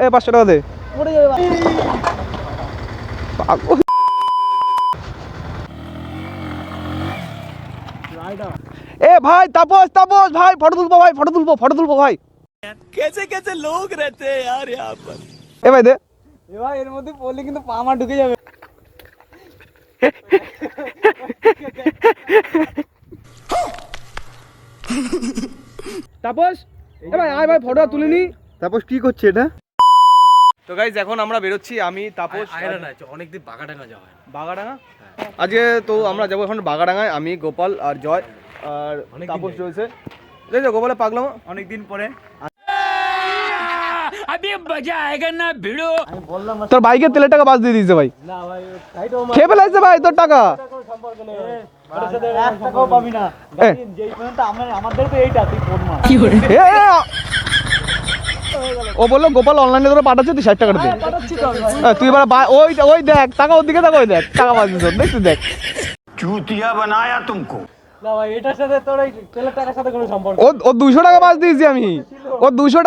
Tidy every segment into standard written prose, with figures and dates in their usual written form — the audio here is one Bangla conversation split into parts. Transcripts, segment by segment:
এ 500 টাকা দে। পড়ে যাবে ভাই। এ ভাই তাপস তাপস ভাই ফটো তুলবো ভাই, ফটো তুলবো ভাই। कैसे कैसे लोग रहते हैं यार यहाँ पर। এ ভাই দে। এ ভাই এর মধ্যে পড়লে কিন্তু পা আমার ঢুকে যাবে। তাপস এ ভাই আয় ভাই ফটো তুলে নি। তাপস কি করছে এটা? তো গাইজ এখন আমরা বেরোচ্ছি, আমি তাপস অনেকদিন বাগাডাঙ্গা যাওয়া হয়। বাগাডাঙ্গা। আজকে তো আমরা যাবো এখন বাগাডাঙ্গায়, আমি গোপাল আর জয় আর তাপস রয়েছে। দেখছো গোপালে পাগলাম অনেকদিন পরে। अभी मजा आएगा ना भिड़ो। আমি বললাম তোর বাইকের তেলের টাকা বাস দিয়ে দিয়েছে ভাই। না ভাই সাইড ও খেয়ে ফেলাইছে ভাই তোর টাকা। সম্পর্ক নেই। ওর সাথে 1 টাকাও পাবি না। গাড়ি যেই পর্যন্ত আমাদের তো এইটা তুই ফোন মার। এ, এ, ও বললো গোপাল অনলাইনে তোরা পাঠাচ্ছে, তুই 60 টাকা দে। পাঠাচ্ছি তো আমি ভাই। তুই এবার ওই দেখ টাকা, ওর দিকে তাকা, ওই দেখ টাকা বাস দিছ, দেখছিস দেখ। चूतिया बनाया तुमको। না ভাই এটার সাথে তোর এই তেলের টাকার সাথে কোনো সম্পর্ক ও 200 টাকা বাস দিয়েছি আমি। ও 200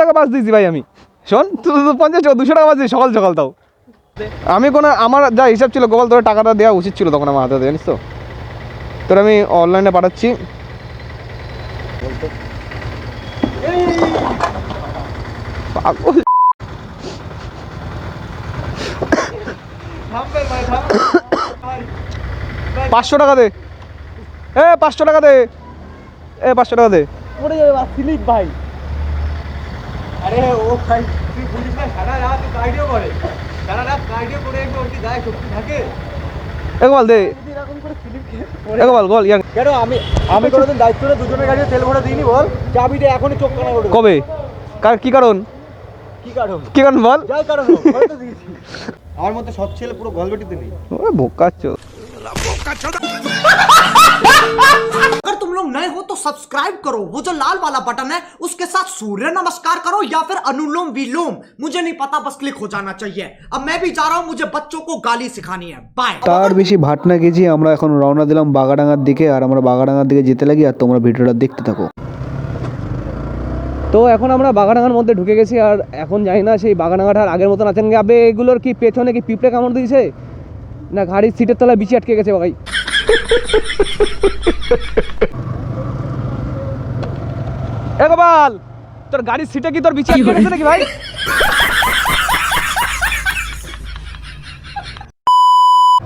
টাকা বাস দিয়েছি ভাই আমি। শোন তুই 50 200 টাকা বাস দিয়েছি সকাল সকাল তাও। আমি কোনো আমার যা হিসাব ছিল গোপাল তোর টাকাটা দেওয়া উচিত ছিল তখন আমার হাতে, জানিস তো। তোর আমি অনলাইনে পাঠাচ্ছি। পাগল। 500 টাকা দে। এ 500 টাকা দে। এ 500 টাকা দে। পড়ে যাবে বা স্লিপ ভাই। আরে ও ভাই তুই বুঝিস না সারা রাত গাইডিও করে। সারা রাত গাইডিও করে একটু ওর কি গায়ে শক্তি থাকে। এ গোপাল দে। যদি এরকম করে স্লিপ এ গোপাল গোল ইয়াং। কেন আমি কোনোদিন দায়িত্বটা দুজনের গাড়িতে তেল ভরে দিইনি বল। চাবিটা এখনই চোখ কানা করে। কবে কি কারণ কি কারণ বল। যাই কারণ হোক, বলে তো দিয়েছি। আমার মতে সব ছেলে পুরো গলবেটিতে নেই। ওরে বোকাচ্ছ। अगर तुम लोग नए हो तो सब्सक्राइब करो, वो जो लाल वाला बटन है उसके साथ सूर्य नमस्कार करो या फिर अनुलोम विलोम, मुझे नहीं पता, बस क्लिक हो जाना चाहिए। अब मैं भी जा रहा हूं, मुझे बच्चों को गाली सिखानी है। बाय। তার বেশি ভাট না গেছি, আমরা এখন রওনা দিলাম বাগাডাঙ্গার দিকে। আর আমরা বাগাডাঙ্গার দিকে যেতে লাগি, আর তোমরা ভিডিওটা দেখতে থাকো। তো এখন আমরা বাগাডাঙ্গার মধ্যে ঢুকে গেছি, আর এখন জানি না সেই বাগাডাঙ্গাটা আর আগের মতন আছেন। আবে এগুলোর কি পেছনে কি পিঁপড়ে কামড় দিয়েছে না গাড়ির সিটের তলায় বিচি আটকে গেছে ভাই। এ গোপাল তোর গাড়ির সিটে কি তোর বিচি আটকে গেছে নাকি ভাই?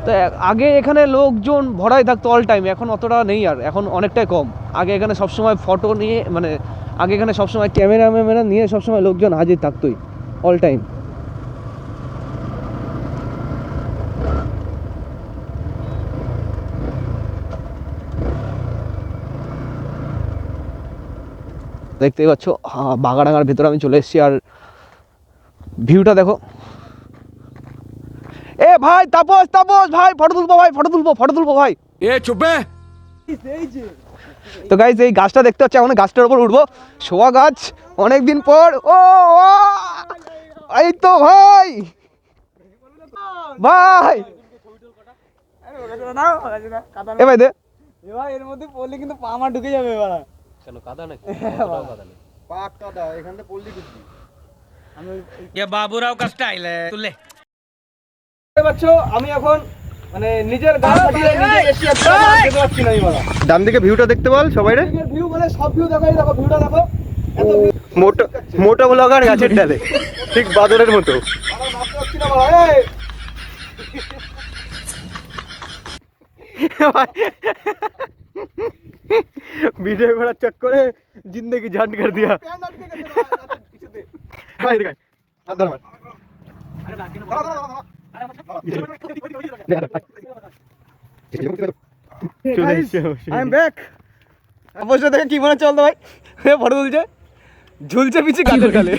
তো আগে এখানে লোকজন ভরাই থাকতো অল টাইম, এখন অতটা নেই, আর এখন অনেকটাই কম। আগে এখানে সবসময় ফটো নিয়ে মানে আগে এখানে সবসময় ক্যামেরা নিয়ে সবসময় লোকজন হাজির থাকতোই অল টাইম। দেখতেই পাচ্ছ বাগাডাঙ্গার ভেতরে আমি চলে এসেছি, আর ভিউটা দেখো। এ ভাই তাপস ভাই ফটো তুলবো ভাই। ये चुप है। এই যে তো গাইজ এই গাছটা দেখতে হচ্ছে, এখন গাছটার উপর উঠবো। শোয়া গাছ অনেকদিন পর। ও এই তো ভাই এ ভাই দে। এ ভাই এর মধ্যে পড়লে কিন্তু পা আমার ঢুকে যাবে এবার। কেন কাদা নাকি? পা কাদা এখান থেকে পড়লি ঢুকবি। আমি ये बाबूराव का स्टाइल है। तू ले। দেখতে পাচ্ছ আমি এখন মানে নিজের গাছ কাটিয়ে নিজে এসে যেতে পারছি না। আমি ডান দিকে ভিউটা দেখতে বল সবাই রে। ভিউ বলে সব ভিউ দেখো, এই দেখো ভিউটা দেখো। এত মোটা ব্লগার গাছের ডালে ঠিক বাদরের মতো। আমার মাপতে পারছি না ভাই। ভিডিও করার চক্করে জিন্দেগি ঝান্ড कर दिया ভাই। দেখ আদর মার। I am back. অবশ্য দেখে কি মনে চলতো ভাই, ফটো তুলছে ঝুলছে পিছে গাছের ডালে।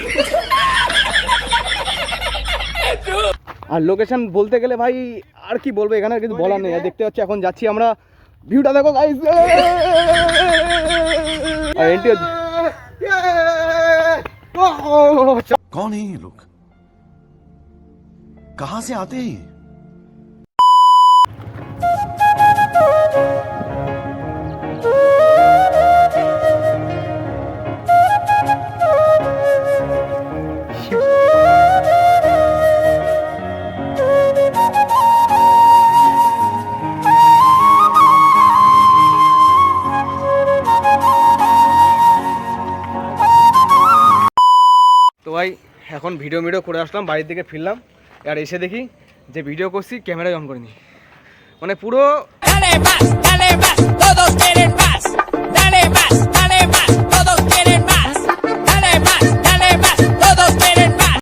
আর লোকেশন বলতে গেলে ভাই আর কি বলবো, এখানে আর কিছু বলার নেই। দেখতে পাচ্ছি এখন যাচ্ছি আমরা, ভিউটা দেখো গাইস। कौन है ये लोग? कहां से आते हैं ये? এখন ভিডিও করে আসলাম, বাড়ির দিকে ফিরলাম। আর এসে দেখি যে ভিডিও করছি ক্যামেরায় অন করিনি, মানে পুরো